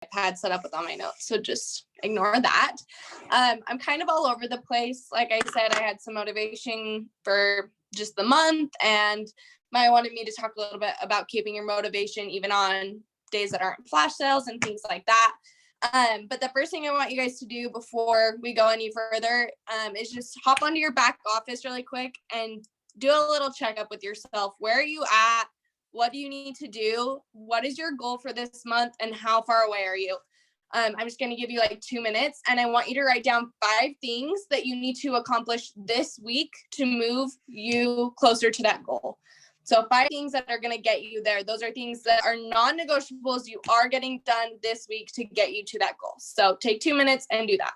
iPad set up with all my notes, so just ignore that. I'm kind of all over the place. Like I said, I had some motivation for just the month, and Maya wanted me to talk a little bit about keeping your motivation even on days that aren't flash sales and things like that. But the first thing I want you guys to do before we go any further is just hop onto your back office really quick and do a little checkup with yourself. Where are you at? What do you need to do? What is your goal for this month, and how far away are you? I'm just going to give you like 2 minutes, and I want you to write down 5 things that you need to accomplish this week to move you closer to that goal. So 5 things that are going to get you there. Those are things that are non-negotiables you are getting done this week to get you to that goal. So take 2 minutes and do that.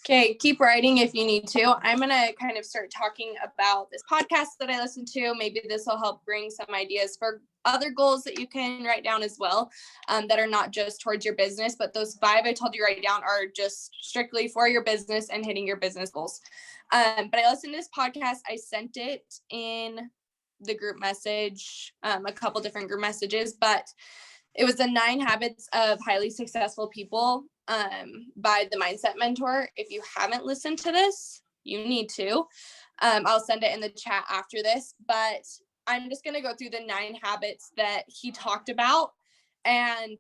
Okay, keep writing if you need to. I'm going to kind of start talking about this podcast that I listen to. Maybe this will help bring some ideas for other goals that you can write down as well, that are not just towards your business, but those 5 I told you to write down are just strictly for your business and hitting your business goals. But I listened to this podcast. I sent it in the group message, a couple different group messages, but it was the 9 Habits of Highly Successful People by the Mindset Mentor. If you haven't listened to this, you need to. I'll send it in the chat after this, but I'm just going to go through the 9 habits that he talked about, and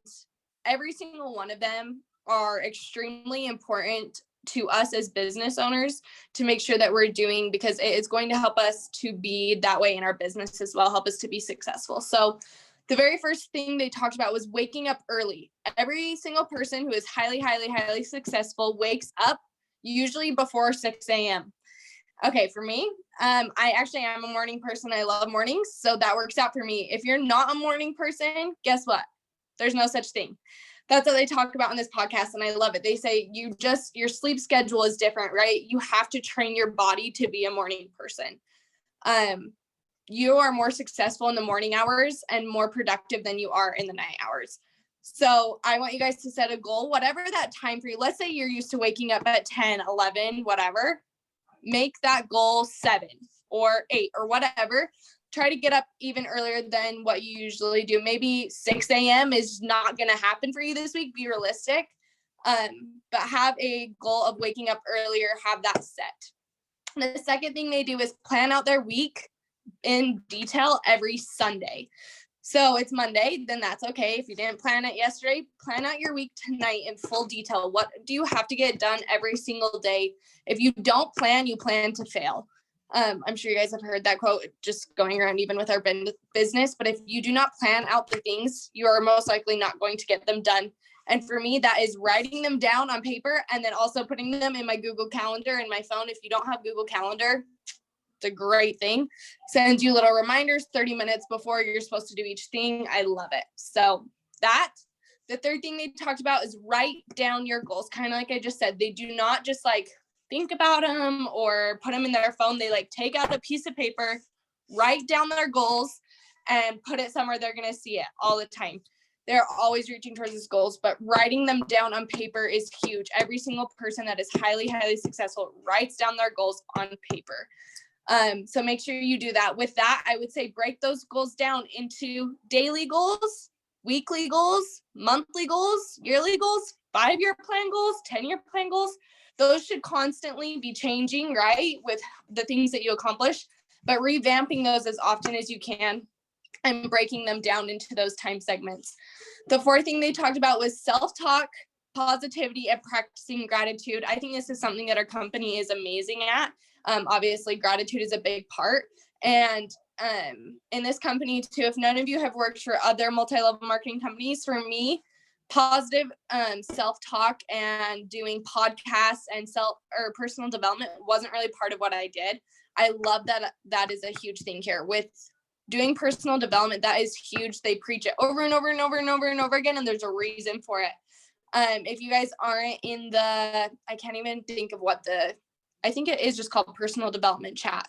every single one of them are extremely important to us as business owners to make sure that we're doing, because it is going to help us to be that way in our business as well, help us to be successful. So the very first thing they talked about was waking up early. Every single person who is highly, highly, highly successful wakes up usually before 6 a.m. Okay, for me, I actually am a morning person. I love mornings, so that works out for me. If you're not a morning person, guess what? There's no such thing. That's what they talk about in this podcast, and I love it. They say your sleep schedule is different, right? You have to train your body to be a morning person. You are more successful in the morning hours and more productive than you are in the night hours. So I want you guys to set a goal, whatever that time for you. Let's say you're used to waking up at 10, 11, whatever. Make that goal 7 or 8 or whatever. Try to get up even earlier than what you usually do. Maybe 6 a.m. is not going to happen for you this week. Be realistic. But have a goal of waking up earlier. Have that set. The second thing they do is plan out their week in detail every Sunday. So it's Monday, then that's okay. If you didn't plan it yesterday, plan out your week tonight in full detail. What do you have to get done every single day? If you don't plan, you plan to fail. I'm sure you guys have heard that quote just going around even with our business. But if you do not plan out the things, you are most likely not going to get them done And for me, that is writing them down on paper and then also putting them in my Google Calendar and my phone. If you don't have Google Calendar, it's a great thing. Sends you little reminders 30 minutes before you're supposed to do each thing. I love it. So that. The third thing they talked about is write down your goals. Kind of like I just said, they do not just like think about them or put them in their phone. They like take out a piece of paper, write down their goals, and put it somewhere they're going to see it all the time. They're always reaching towards these goals, but writing them down on paper is huge. Every single person that is highly, highly successful writes down their goals on paper. So make sure you do that. With that, I would say break those goals down into daily goals, weekly goals, monthly goals, yearly goals, 5-year plan goals, 10-year plan goals. Those should constantly be changing, right, with the things that you accomplish, but revamping those as often as you can and breaking them down into those time segments. The fourth thing they talked about was self-talk, positivity, and practicing gratitude. I think this is something that our company is amazing at. Obviously, gratitude is a big part. And in this company too, if none of you have worked for other multi-level marketing companies, for me, positive self-talk and doing podcasts and personal development wasn't really part of what I did. I love that is a huge thing here with doing personal development. That is huge. They preach it over and over and over and over and over again, and there's a reason for it. If you guys aren't in I can't even think of I think it is just called personal development chat.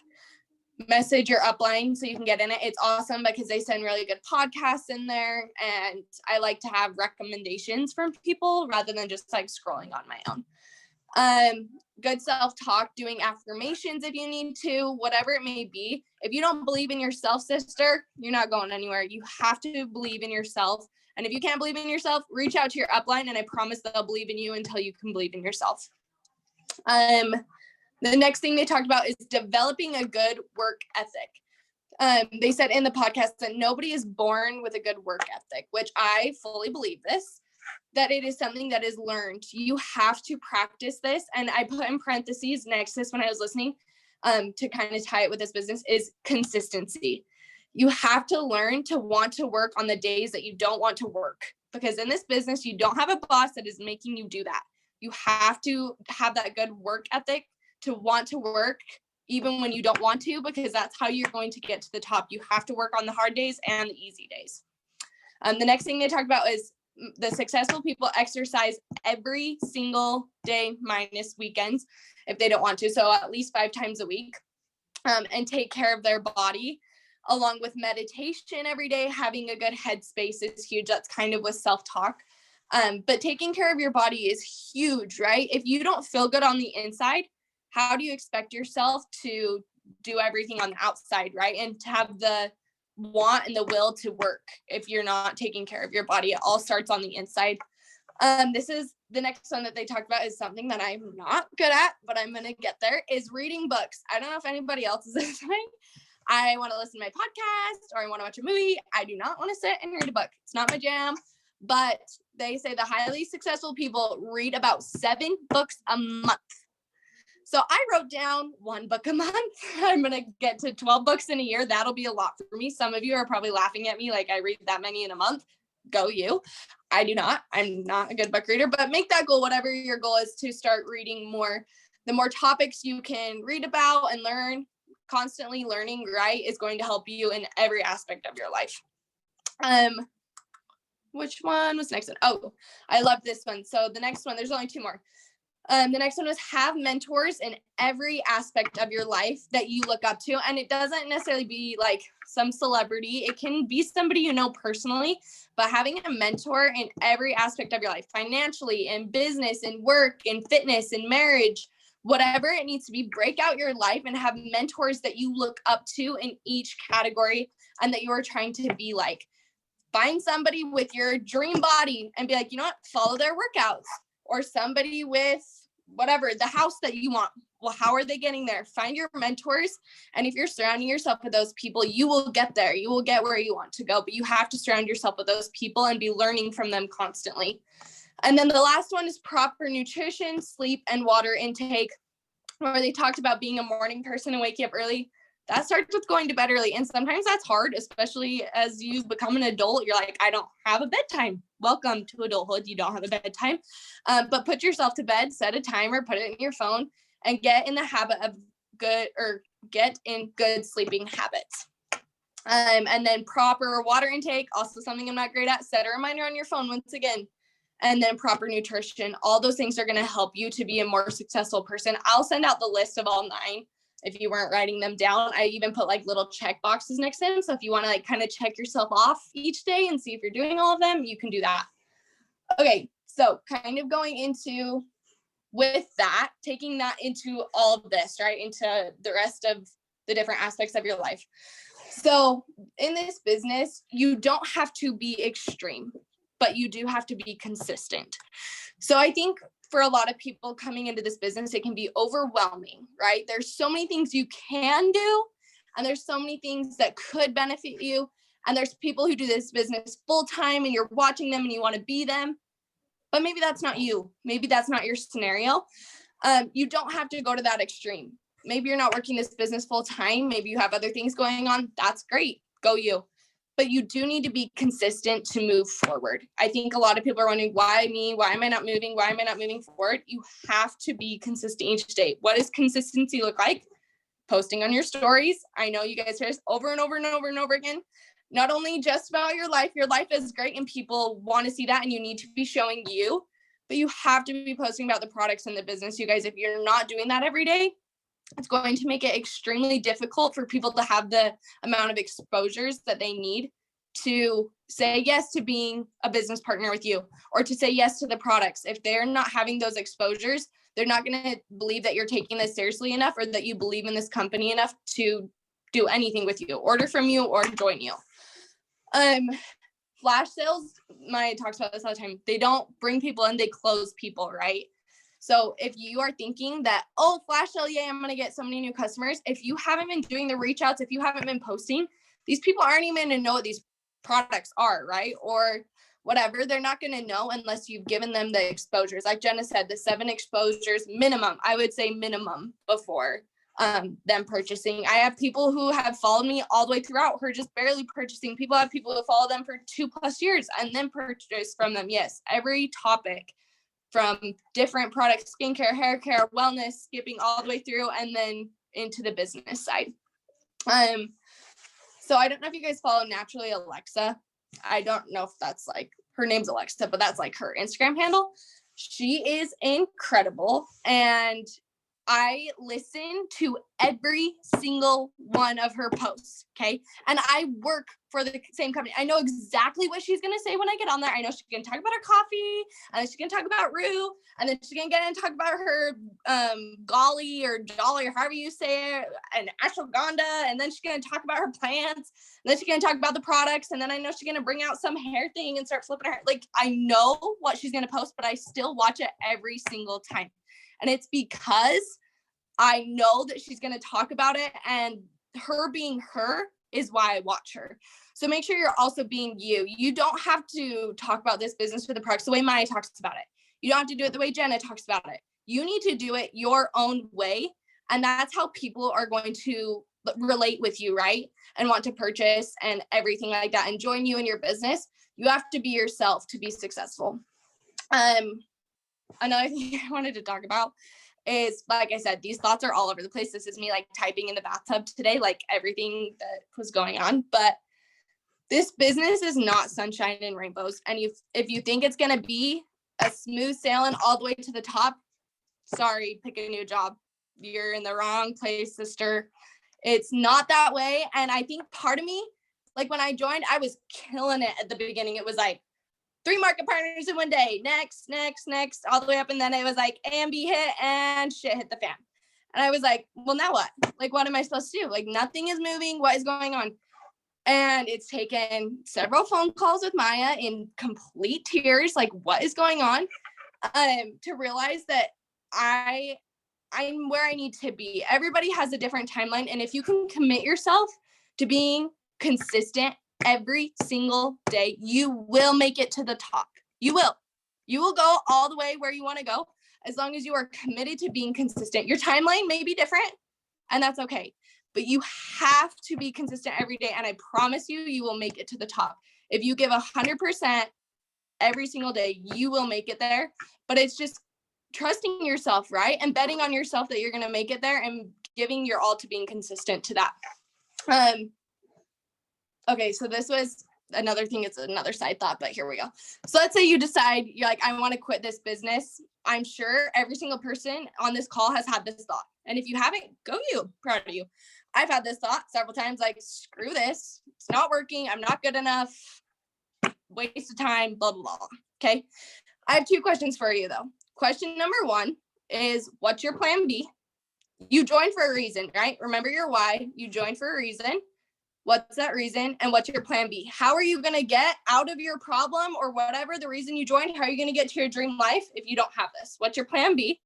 Message your upline so you can get in it. It's awesome because they send really good podcasts in there, and I like to have recommendations from people rather than just like scrolling on my own. Good self-talk, doing affirmations if you need to, whatever it may be. If you don't believe in yourself, sister, you're not going anywhere. You have to believe in yourself. And if you can't believe in yourself, reach out to your upline, and I promise they'll believe in you until you can believe in yourself. The next thing they talked about is developing a good work ethic. They said in the podcast that nobody is born with a good work ethic, which I fully believe this, that it is something that is learned. You have to practice this. And I put in parentheses next to this when I was listening to kind of tie it with this business is consistency. You have to learn to want to work on the days that you don't want to work, because in this business, you don't have a boss that is making you do that. You have to have that good work ethic to want to work even when you don't want to, because that's how you're going to get to the top. You have to work on the hard days and the easy days. The next thing they talked about is the successful people exercise every single day minus weekends if they don't want to. So at least 5 times a week, and take care of their body along with meditation every day. Having a good headspace is huge. That's kind of with self-talk. But taking care of your body is huge, right? If you don't feel good on the inside, how do you expect yourself to do everything on the outside, right? And to have the want and the will to work if you're not taking care of your body. It all starts on the inside. This is the next one that they talked about is something that I'm not good at, but I'm going to get there, is reading books. I don't know if anybody else is this way. I want to listen to my podcast or I want to watch a movie. I do not want to sit and read a book. It's not my jam. But they say the highly successful people read about 7 books a month. So I wrote down 1 book a month. I'm going to get to 12 books in a year. That'll be a lot for me. Some of you are probably laughing at me like I read that many in a month. Go you. I do not. I'm not a good book reader, but make that goal, whatever your goal is, to start reading more. The more topics you can read about and learn, constantly learning, right, is going to help you in every aspect of your life. Which one was next one? Oh, I love this one. So the next one, there's only 2 more. The next one was have mentors in every aspect of your life that you look up to. And it doesn't necessarily be like some celebrity. It can be somebody you know personally, but having a mentor in every aspect of your life, financially, in business, in work, in fitness, in marriage, whatever it needs to be, break out your life and have mentors that you look up to in each category and that you are trying to be like. Find somebody with your dream body and be like, you know what, follow their workouts. Or somebody with whatever, the house that you want. Well, how are they getting there? Find your mentors. And if you're surrounding yourself with those people, you will get there. You will get where you want to go. But you have to surround yourself with those people and be learning from them constantly. And then the last one is proper nutrition, sleep, and water intake, where they talked about being a morning person and waking up early. That starts with going to bed early. And sometimes that's hard, especially as you become an adult. You're like, I don't have a bedtime. Welcome to adulthood. You don't have a bedtime. But put yourself to bed, set a timer, put it in your phone, and get in the habit of get in good sleeping habits. And then proper water intake, also something I'm not great at. Set a reminder on your phone once again. And then proper nutrition. All those things are going to help you to be a more successful person. I'll send out the list of all 9 if you weren't writing them down. I even put like little check boxes next to them. So if you want to like kind of check yourself off each day and see if you're doing all of them, you can do that. Okay, so kind of going into with that, taking that into all of this, right? Into the rest of the different aspects of your life. So in this business, you don't have to be extreme, but you do have to be consistent. So I think for a lot of people coming into this business, it can be overwhelming, right? There's so many things you can do, and there's so many things that could benefit you. And there's people who do this business full time and you're watching them and you want to be them, but maybe that's not you. Maybe that's not your scenario. You don't have to go to that extreme. Maybe you're not working this business full time. Maybe you have other things going on. That's great. Go you. But you do need to be consistent to move forward. I think a lot of people are wondering, why me? Why am I not moving? Why am I not moving forward? You have to be consistent each day. What does consistency look like? Posting on your stories. I know you guys hear this over and over and over and over again. Not only just about your life is great and people want to see that and you need to be showing you, but you have to be posting about the products and the business. You guys, if you're not doing that every day, it's going to make it extremely difficult for people to have the amount of exposures that they need to say yes to being a business partner with you or to say yes to the products. If they're not having those exposures, they're not going to believe that you're taking this seriously enough or that you believe in this company enough to do anything with you, order from you, or join you. Flash sales, Maya talks about this all the time. They don't bring people in, they close people, right? So if you are thinking that, oh, flash sale, yeah, I'm going to get so many new customers. If you haven't been doing the reach outs, if you haven't been posting, these people aren't even going to know what these products are, right? Or whatever. They're not going to know unless you've given them the exposures. Like Jenna said, the 7 exposures minimum, I would say minimum before them purchasing. I have people who have followed me all the way throughout who are just barely purchasing. People have people who follow them for 2+ years and then purchase from them. Yes, every topic from different products, skincare, hair care, wellness, skipping all the way through and then into the business side. So I don't know if you guys follow Naturally Alexa. I don't know if that's like, her name's Alexa, but that's like her Instagram handle. She is incredible. And I listen to every single one of her posts, okay? And I work for the same company. I know exactly what she's going to say when I get on there. I know she's going to talk about her coffee, and then she's going to talk about Rue, and then she's going to get in and talk about her golly or jolly or however you say it, and ashwagandha, and then she's going to talk about her plants, and then she's going to talk about the products, and then I know she's going to bring out some hair thing and start flipping her hair. Like, I know what she's going to post, but I still watch it every single time. And it's because I know that she's going to talk about it, and her being her is why I watch her. So make sure you're also being you. You don't have to talk about this business for the products the way Maya talks about it. You don't have to do it the way Jenna talks about it. You need to do it your own way. And that's how people are going to relate with you, right? And want to purchase and everything like that and join you in your business. You have to be yourself to be successful. Another thing I wanted to talk about is, like I said, these thoughts are all over the place. This is me like typing in the bathtub today, like everything that was going on. But this business is not sunshine and rainbows. And if you think it's going to be a smooth sailing all the way to the top, sorry, pick a new job. You're in the wrong place, sister. It's not that way. And I think part of me, like when I joined, I was killing it at the beginning. It was like 3 market partners in one day, next, all the way up. And then it was like A and B hit and shit hit the fan. And I was like, well, now what? Like, what am I supposed to do? Like, nothing is moving. What is going on? And it's taken several phone calls with Maya in complete tears. Like, what is going on? To realize that I'm where I need to be. Everybody has a different timeline. And if you can commit yourself to being consistent every single day, you will make it to the top. You will go all the way where you want to go as long as you are committed to being consistent. Your timeline may be different, and that's okay. but you have to be consistent every day. And I promise you, you will make it to the top. If you give 100% every single day, you will make it there. But it's just trusting yourself, right? And betting on yourself that you're going to make it there and giving your all to being consistent to that. Okay, so this was another thing. It's another side thought, but here we go. So let's say you decide you're like, I want to quit this business. I'm sure every single person on this call has had this thought. And if you haven't, go you, proud of you. I've had this thought several times, like, screw this. It's not working. I'm not good enough. Waste of time, blah, blah, blah. Okay. I have 2 questions for you though. Question number 1 is, what's your plan B? You joined for a reason, right? Remember your why. You joined for a reason. What's that reason? And what's your plan B? How are you going to get out of your problem or whatever the reason you joined? How are you going to get to your dream life if you don't have this? What's your plan B?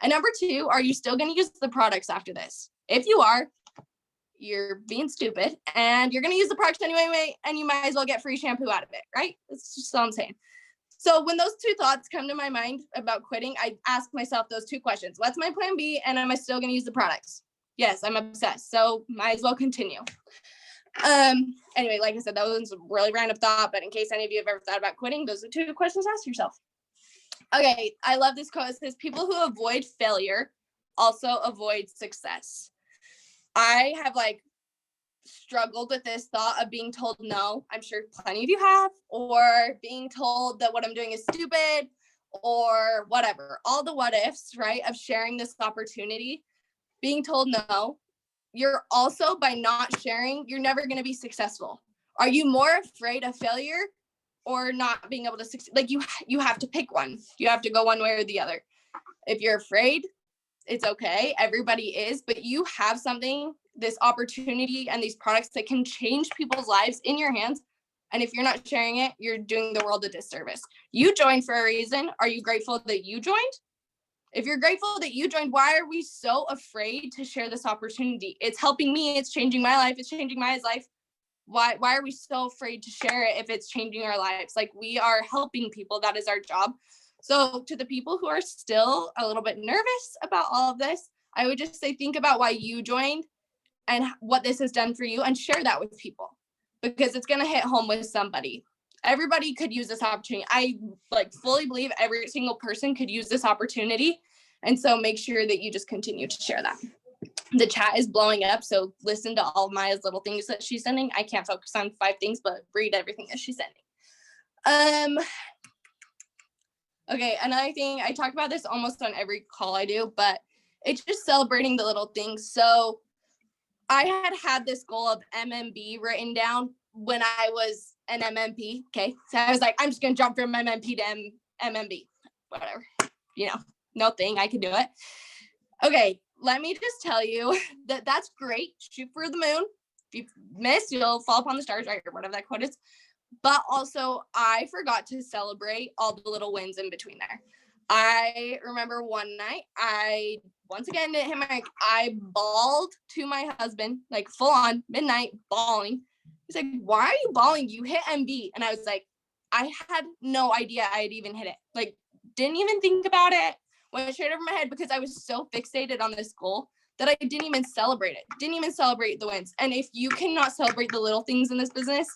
And number 2, are you still going to use the products after this? If you are, you're being stupid and you're going to use the products anyway, and you might as well get free shampoo out of it, right? That's just all I'm saying. So when those 2 thoughts come to my mind about quitting, I ask myself those 2 questions. What's my plan B? And am I still going to use the products? Yes, I'm obsessed. So might as well continue. Anyway, like I said, that was a really random thought, but in case any of you have ever thought about quitting, those are 2 questions to ask yourself. Okay, I love this quote. It says, people who avoid failure also avoid success. I have struggled with this thought of being told no. I'm sure plenty of you have, or being told that what I'm doing is stupid or whatever. All the what ifs, right, of sharing this opportunity, being told no. You're also, by not sharing, you're never going to be successful. Are you more afraid of failure or not being able to succeed? Like you have to pick one. You have to go one way or the other. If you're afraid, it's okay. Everybody is, but you have something, this opportunity and these products that can change people's lives in your hands. And if you're not sharing it, you're doing the world a disservice. You joined for a reason. Are you grateful that you joined? If you're grateful that you joined, why are we so afraid to share this opportunity? It's helping me. It's changing my life. It's changing Maya's life. Why are we so afraid to share it if it's changing our lives? Like, we are helping people. That is our job. So to the people who are still a little bit nervous about all of this, I would just say, think about why you joined and what this has done for you, and share that with people, because it's going to hit home with somebody. Everybody could use this opportunity. I fully believe every single person could use this opportunity. And so make sure that you just continue to share that. The chat is blowing up, so listen to all of Maya's little things that she's sending. I can't focus on 5 things, but read everything that she's sending. Okay, another thing, I talk about this almost on every call I do, but it's just celebrating the little things. So I had this goal of MMB written down when I was an MMP. Okay. So I was like, I'm just going to jump from MMP to MMB, whatever, no thing, I can do it. Okay. Let me just tell you that that's great. Shoot for the moon. If you miss, you'll fall upon the stars, right? Or whatever that quote is. But also, I forgot to celebrate all the little wins in between there. I remember one night, I once again didn't hit my mic. I bawled to my husband, full on midnight bawling. He's like, why are you bawling? You hit MB. And I was like, I had no idea I had even hit it. Didn't even think about it. Went straight over my head because I was so fixated on this goal that I didn't even celebrate it. Didn't even celebrate the wins. And if you cannot celebrate the little things in this business,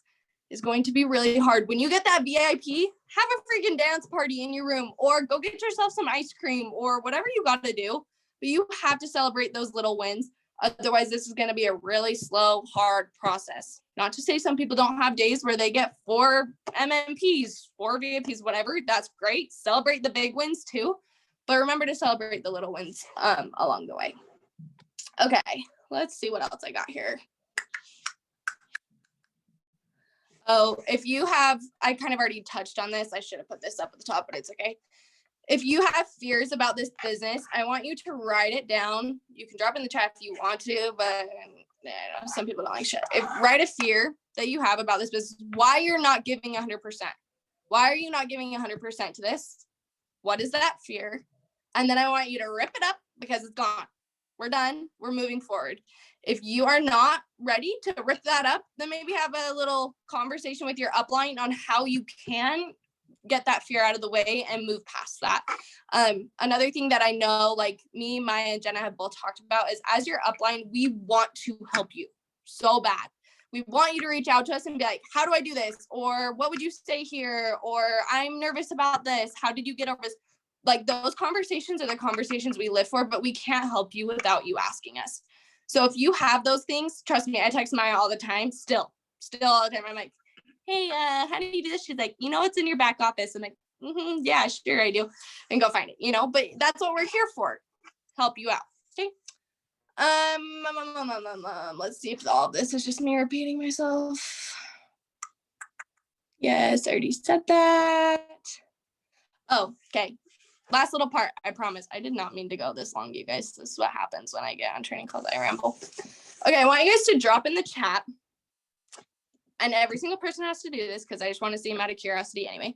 it's going to be really hard. When you get that VIP, have a freaking dance party in your room, or go get yourself some ice cream or whatever you got to do. But you have to celebrate those little wins. Otherwise, this is going to be a really slow, hard process. Not to say some people don't have days where they get 4 MMPs, 4 VIPs, whatever. That's great. Celebrate the big wins too. But remember to celebrate the little wins along the way. Okay, let's see what else I got here. Oh, if you have, I kind of already touched on this. I should have put this up at the top, but it's okay. If you have fears about this business, I want you to write it down. You can drop in the chat if you want to, but some people don't like shit. Write a fear that you have about this business, why you're not giving 100%. Why are you not giving 100% to this? What is that fear? And then I want you to rip it up because it's gone. We're done. We're moving forward. If you are not ready to rip that up, then maybe have a little conversation with your upline on how you can get that fear out of the way and move past that. Another thing that I know, like me, Maya, and Jenna have both talked about is as your upline, we want to help you so bad. We want you to reach out to us and be like, how do I do this? Or what would you say here? Or I'm nervous about this. How did you get over this? Like those conversations are the conversations we live for, but we can't help you without you asking us. So if you have those things, trust me, I text Maya all the time, still all the time. I'm like, hey, how do you do this? She's like, it's in your back office. I'm like, yeah, sure I do. And go find it, but that's what we're here for. Help you out. Okay. Let's see if all of this is just me repeating myself. Yes, I already said that. Oh, okay. Last little part, I promise. I did not mean to go this long, you guys. This is what happens when I get on training calls. I ramble. Okay, I want you guys to drop in the chat. And every single person has to do this because I just want to see them out of curiosity anyway.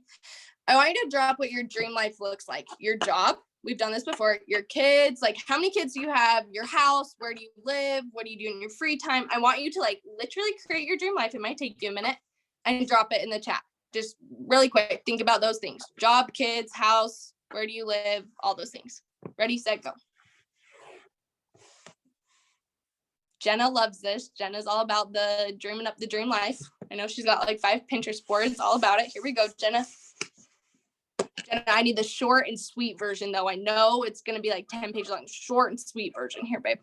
I want you to drop what your dream life looks like. Your job, we've done this before. Your kids, like how many kids do you have? Your house, where do you live? What do you do in your free time? I want you to like literally create your dream life. It might take you a minute and drop it in the chat. Just really quick, think about those things. Job, kids, house, where do you live? All those things. Ready, set, go. Jenna loves this. Jenna's all about the dreaming up the dream life. I know she's got like 5 Pinterest boards all about it. Here we go, Jenna. Jenna, I need the short and sweet version though. I know it's going to be like 10 pages long. Short and sweet version. Here, babe.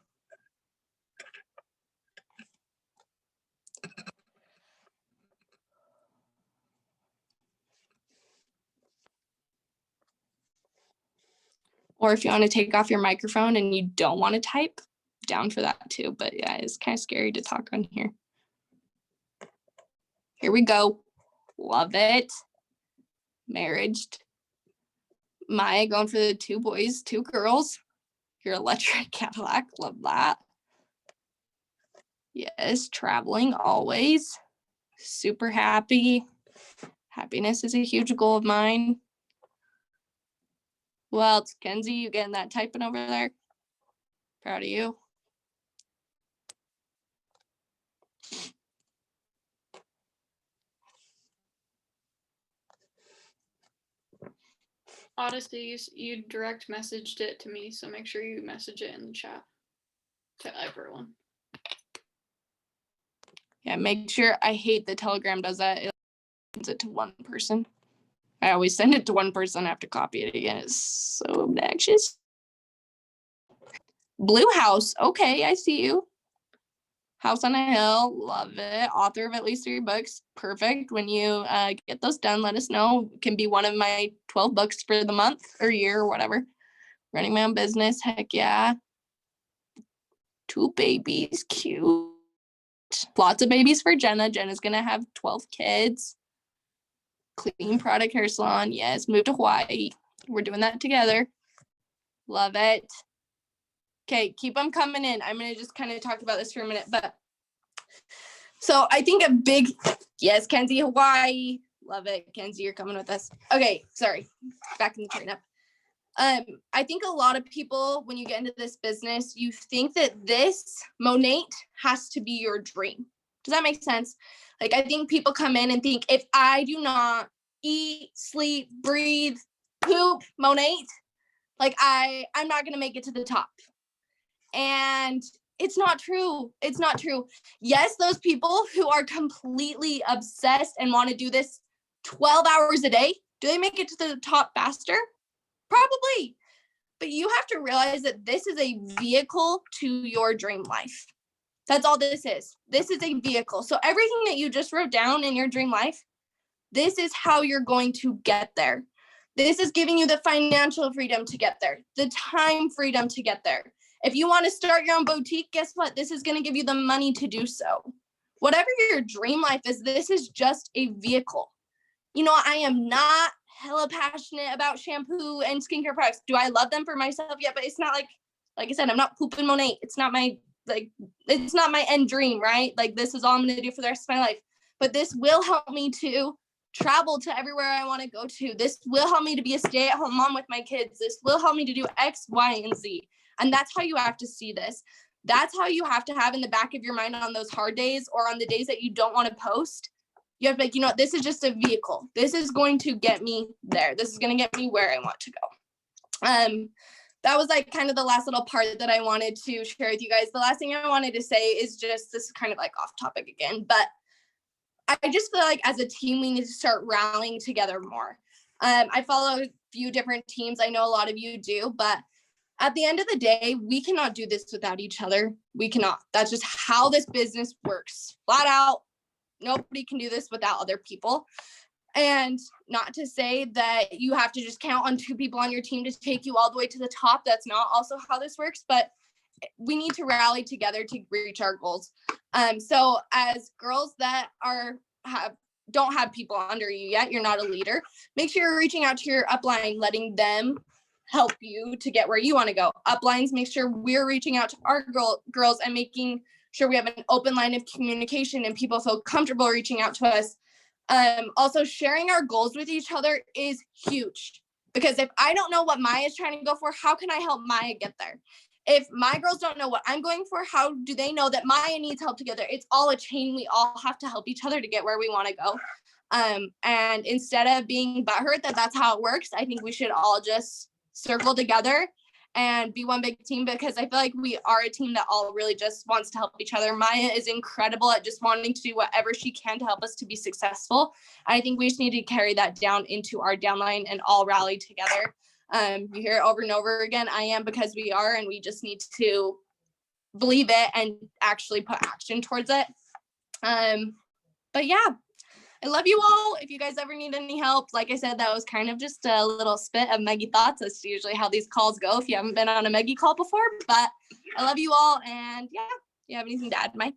Or if you want to take off your microphone and you don't want to type, down for that too. But yeah, it's kind of scary to talk on here. Here we go. Love it. Marriage. Maya going for the 2 boys, 2 girls. Your electric Cadillac. Love that. Yes, traveling always. Super happy. Happiness is a huge goal of mine. Who else? Kenzie, you getting that typing over there? Proud of you. Odysseys, you direct messaged it to me, so make sure you message it in the chat to everyone. Yeah, make sure. I hate that Telegram does that. It sends it to one person. I always send it to one person. I have to copy it again. It's so obnoxious. Blue House. Okay, I see you. House on a Hill. Love it. Author of at least 3 books. Perfect. When you get those done, let us know. It can be one of my 12 books for the month or year or whatever. Running my own business. Heck yeah. 2 babies. Cute. Lots of babies for Jenna. Jenna's going to have 12 kids. Clean product hair salon. Yes. Move to Hawaii. We're doing that together. Love it. Okay, keep them coming in. I'm going to just kind of talk about this for a minute. But so I think a big, yes, Kenzie, Hawaii. Love it. Kenzie, you're coming with us. Okay, sorry. Back in the train up. I think a lot of people, when you get into this business, you think that this Monat has to be your dream. Does that make sense? Like, I think people come in and think, if I do not eat, sleep, breathe, poop, Monat, like I'm not going to make it to the top. And it's not true. It's not true. Yes, those people who are completely obsessed and want to do this 12 hours a day, do they make it to the top faster? Probably. But you have to realize that this is a vehicle to your dream life. That's all this is. This is a vehicle. So everything that you just wrote down in your dream life, this is how you're going to get there. This is giving you the financial freedom to get there, the time freedom to get there. If you want to start your own boutique, guess what? This is going to give you the money to do so. Whatever your dream life is, this is just a vehicle. I am not hella passionate about shampoo and skincare products. Do I love them for myself? Yeah, but it's not like I said, I'm not pooping Monat. It's not my end dream, right? Like, this is all I'm going to do for the rest of my life. But this will help me to travel to everywhere I want to go to. This will help me to be a stay-at-home mom with my kids. This will help me to do X, Y, and Z. And that's how you have to see this. That's how you have to have in the back of your mind on those hard days or on the days that you don't want to post. You have to be like, you know what, this is just a vehicle. This is going to get me there. This is going to get me where I want to go. That was like kind of the last little part that I wanted to share with you guys. The last thing I wanted to say is just, this is kind of like off topic again, but I just feel like as a team, we need to start rallying together more. I follow a few different teams. I know a lot of you do, but at the end of the day, we cannot do this without each other. We cannot. That's just how this business works. Flat out, nobody can do this without other people. And not to say that you have to just count on 2 people on your team to take you all the way to the top. That's not also how this works, but we need to rally together to reach our goals. So as girls that don't have people under you yet, you're not a leader, make sure you're reaching out to your upline, letting them help you to get where you want to go. Uplines, make sure we're reaching out to our girls and making sure we have an open line of communication and people feel comfortable reaching out to us. Also, sharing our goals with each other is huge, because if I don't know what Maya is trying to go for, how can I help Maya get there? If my girls don't know what I'm going for, how do they know that Maya needs help together? It's all a chain. We all have to help each other to get where we want to go. And instead of being butthurt that that's how it works, I think we should all just circle together and be one big team, because I feel like we are a team that all really just wants to help each other. Maya is incredible at just wanting to do whatever she can to help us to be successful. I think we just need to carry that down into our downline and all rally together. You hear it over and over again. I am because we are, and we just need to believe it and actually put action towards it. But yeah, I love you all. If you guys ever need any help, like I said, that was kind of just a little spit of Meggie thoughts. That's usually how these calls go if you haven't been on a Meggie call before. But I love you all. And yeah, you have anything to add, Mike?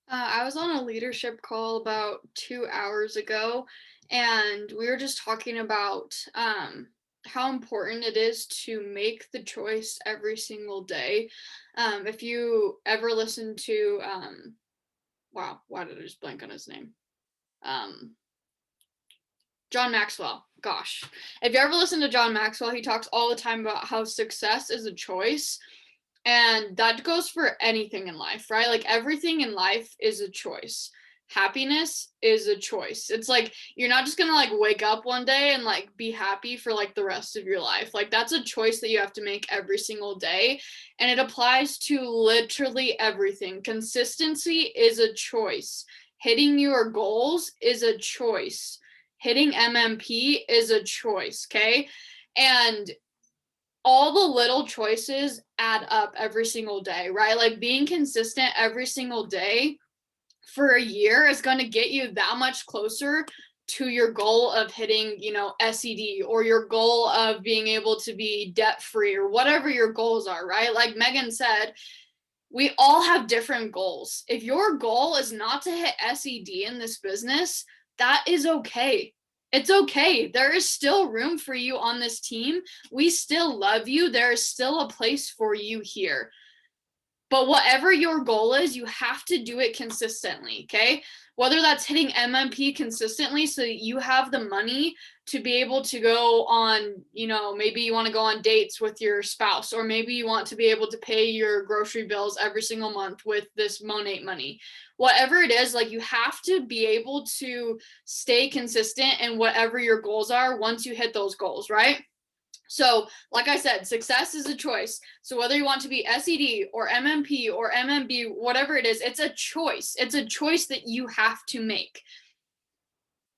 I was on a leadership call about 2 hours ago, and we were just talking about how important it is to make the choice every single day. If you ever listen to, wow, why did I just blank on his name? John Maxwell. Gosh, if you ever listen to John Maxwell, he talks all the time about how success is a choice. And that goes for anything in life, right? Like everything in life is a choice. Happiness is a choice. It's like, you're not just gonna like wake up one day and like be happy for like the rest of your life. Like that's a choice that you have to make every single day. And it applies to literally everything. Consistency is a choice. Hitting your goals is a choice. Hitting MMP is a choice, okay? And all the little choices add up every single day, right? Like being consistent every single day for a year is going to get you that much closer to your goal of hitting, you know, SED, or your goal of being able to be debt free, or whatever your goals are, right? Like Megan said, we all have different goals. If your goal is not to hit SED in this business, that is okay. It's okay. There is still room for you on this team. We still love you. There is still a place for you here. But whatever your goal is, you have to do it consistently, okay? Whether that's hitting MMP consistently so that you have the money to be able to go on, you know, maybe you want to go on dates with your spouse, or maybe you want to be able to pay your grocery bills every single month with this Monat money. Whatever it is, like you have to be able to stay consistent in whatever your goals are once you hit those goals, right? So, like I said, success is a choice. So whether you want to be SED or MMP or MMB, whatever it is, it's a choice. It's a choice that you have to make.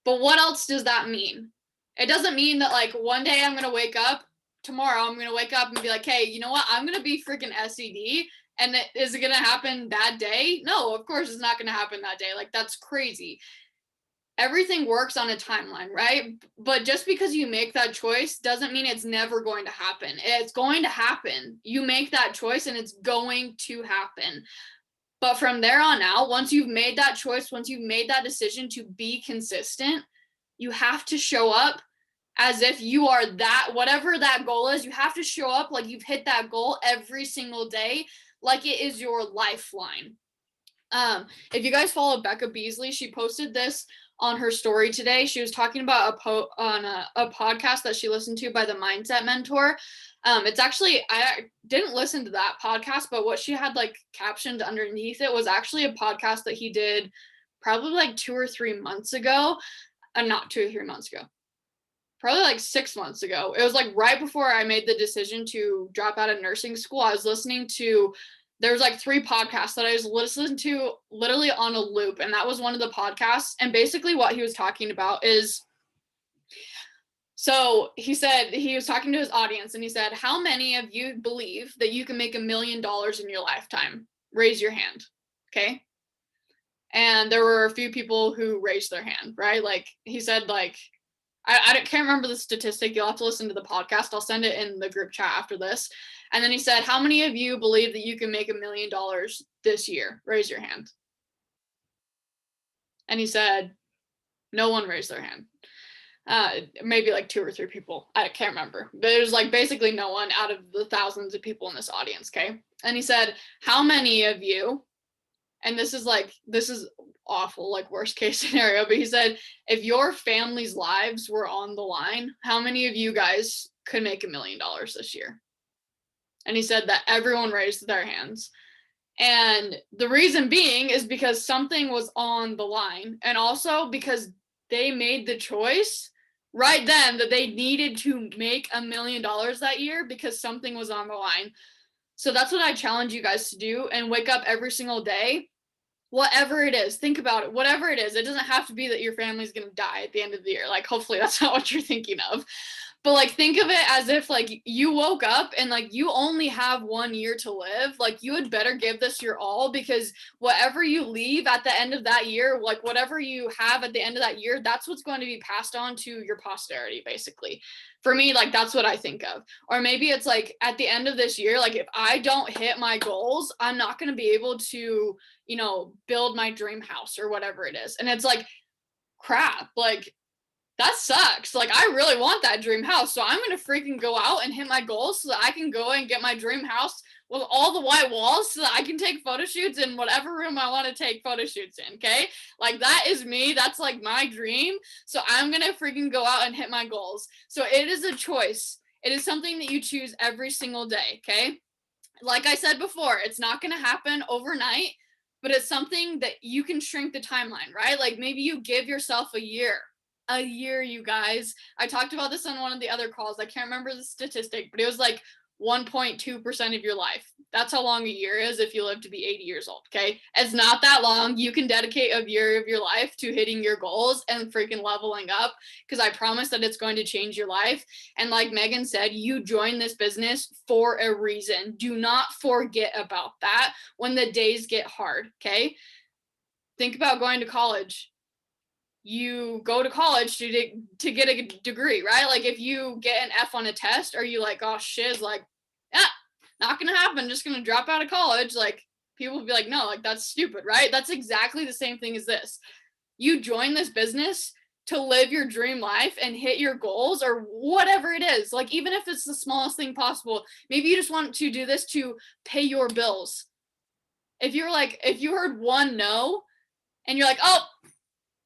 But what else does that mean? It doesn't mean that like one day I'm going to wake up, tomorrow I'm going to wake up and be like, hey, you know what? I'm going to be freaking SED. And is it going to happen that day? No, of course it's not going to happen that day. Like that's crazy. Everything works on a timeline, right? But just because you make that choice doesn't mean it's never going to happen. It's going to happen. You make that choice and it's going to happen. But from there on out, once you've made that choice, once you've made that decision to be consistent, you have to show up as if you are that, whatever that goal is, you have to show up like you've hit that goal every single day, like it is your lifeline. If you guys follow Becca Beasley, she posted this on her story today. She was talking about a podcast that she listened to by the Mindset Mentor. It's actually, I didn't listen to that podcast, but what she had like captioned underneath it was actually a podcast that he did probably like 2 or 3 months ago. Not 2 or 3 months ago. Probably like 6 months ago. It was like right before I made the decision to drop out of nursing school. I was listening to, there was like 3 podcasts that I was listening to literally on a loop. And that was one of the podcasts. And basically what he was talking about is, so he said, he was talking to his audience and he said, how many of you believe that you can make $1 million in your lifetime? Raise your hand. Okay. And there were a few people who raised their hand, right? Like he said, like, I can't remember the statistic. You'll have to listen to the podcast. I'll send it in the group chat after this. And then he said, how many of you believe that you can make $1 million this year? Raise your hand. And he said, no one raised their hand. Maybe like 2 or 3 people. I can't remember. But there's like basically no one out of the thousands of people in this audience, okay? And he said, how many of you, and this is awful, like worst case scenario, but he said, if your family's lives were on the line, how many of you guys could make $1 million this year? And he said that everyone raised their hands. And the reason being is because something was on the line, and also because they made the choice right then that they needed to make $1 million that year because something was on the line. So that's what I challenge you guys to do, and wake up every single day, whatever it is, think about it, whatever it is. It doesn't have to be that your family's going to die at the end of the year. Like, hopefully that's not what you're thinking of. But like, think of it as if like you woke up and like you only have 1 year to live. Like, you had better give this your all, because whatever you leave at the end of that year, like whatever you have at the end of that year, that's what's going to be passed on to your posterity, basically. For me, like, that's what I think of. Or maybe it's like at the end of this year, like if I don't hit my goals, I'm not going to be able to, you know, build my dream house or whatever it is. And it's like, crap, like, that sucks. Like, I really want that dream house. So I'm going to freaking go out and hit my goals so that I can go and get my dream house with all the white walls so that I can take photo shoots in whatever room I want to take photo shoots in. Okay. Like, that is me. That's like my dream. So I'm going to freaking go out and hit my goals. So it is a choice. It is something that you choose every single day. Okay. Like I said before, it's not going to happen overnight, but it's something that you can shrink the timeline, right? Like, maybe you give yourself a year, you guys. I talked about this on one of the other calls. I can't remember the statistic, but it was like 1.2% of your life. That's how long a year is if you live to be 80 years old, okay? It's not that long. You can dedicate a year of your life to hitting your goals and freaking leveling up, because I promise that it's going to change your life. And like Megan said, you joined this business for a reason. Do not forget about that when the days get hard, okay? Think about going to college. You go to college to get a degree, right? Like, if you get an F on a test, are you like, oh shiz, like, yeah, not gonna happen, just gonna drop out of college? Like, people will be like, no, like, that's stupid, right? That's exactly the same thing as this. You join this business to live your dream life and hit your goals, or whatever it is. Like, even if it's the smallest thing possible, maybe you just want to do this to pay your bills. If you heard one no and you're like, oh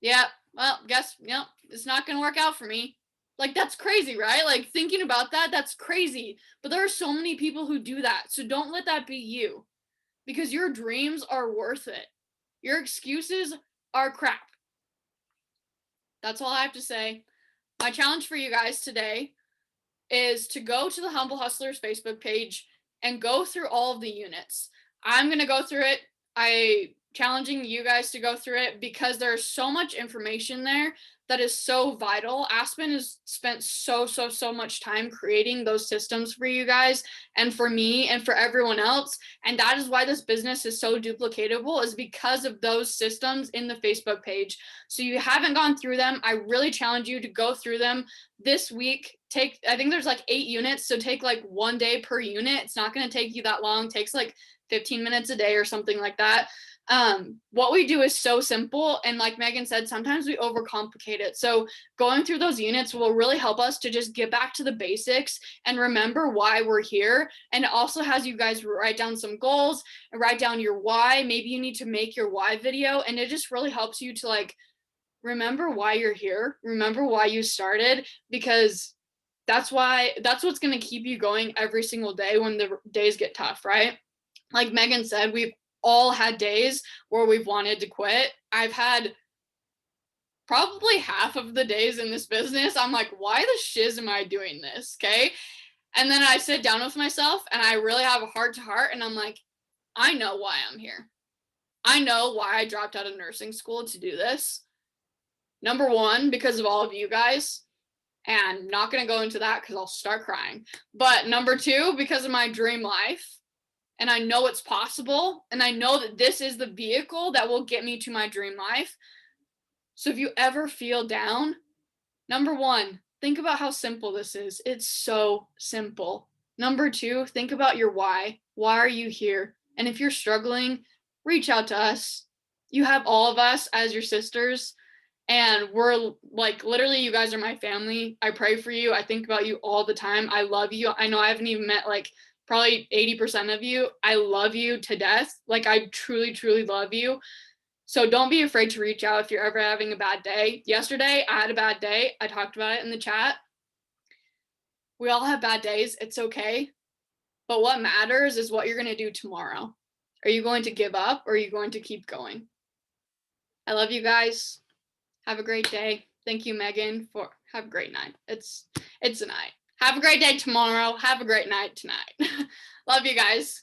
yeah, well, guess, it's not going to work out for me. Like, that's crazy, right? Like, thinking about that, that's crazy. But there are so many people who do that. So don't let that be you, because your dreams are worth it. Your excuses are crap. That's all I have to say. My challenge for you guys today is to go to the Humble Hustlers Facebook page and go through all of the units. I'm going to go through it. Challenging you guys to go through it, because there's so much information there that is so vital. Aspen has spent so much time creating those systems for you guys and for me and for everyone else. And that is why this business is so duplicatable, is because of those systems in the Facebook page. So you haven't gone through them, I really challenge you to go through them this week. I think there's like 8 units. So take like 1 day per unit. It's not going to take you that long. It takes like 15 minutes a day or something like that. What we do is so simple, and like Megan said, sometimes we overcomplicate it. So going through those units will really help us to just get back to the basics and remember why we're here. And it also has you guys write down some goals and write down your why. Maybe you need to make your why video, and it just really helps you to like remember why you're here, remember why you started, because that's what's going to keep you going every single day when the days get tough, right? Like Megan said, we've all had days where we've wanted to quit. I've had probably half of the days in this business, I'm like, why the shiz am I doing this? Okay. And then I sit down with myself and I really have a heart to heart and I'm like, I know why I'm here. I know why I dropped out of nursing school to do this. Number one, because of all of you guys. And I'm not going to go into that because I'll start crying. But number two, because of my dream life. And I know it's possible. And I know that this is the vehicle that will get me to my dream life. So if you ever feel down, number one, think about how simple this is. It's so simple. Number two, think about your why. Why are you here? And if you're struggling, reach out to us. You have all of us as your sisters. And we're like, literally, you guys are my family. I pray for you. I think about you all the time. I love you. I know I haven't even met like probably 80% of you. I love you to death. Like, I truly, truly love you. So don't be afraid to reach out if you're ever having a bad day. Yesterday, I had a bad day. I talked about it in the chat. We all have bad days. It's okay. But what matters is what you're going to do tomorrow. Are you going to give up or are you going to keep going? I love you guys. Have a great day. Thank you, Megan, for have a great night. It's a night. Have a great day tomorrow. Have a great night tonight. Love you guys.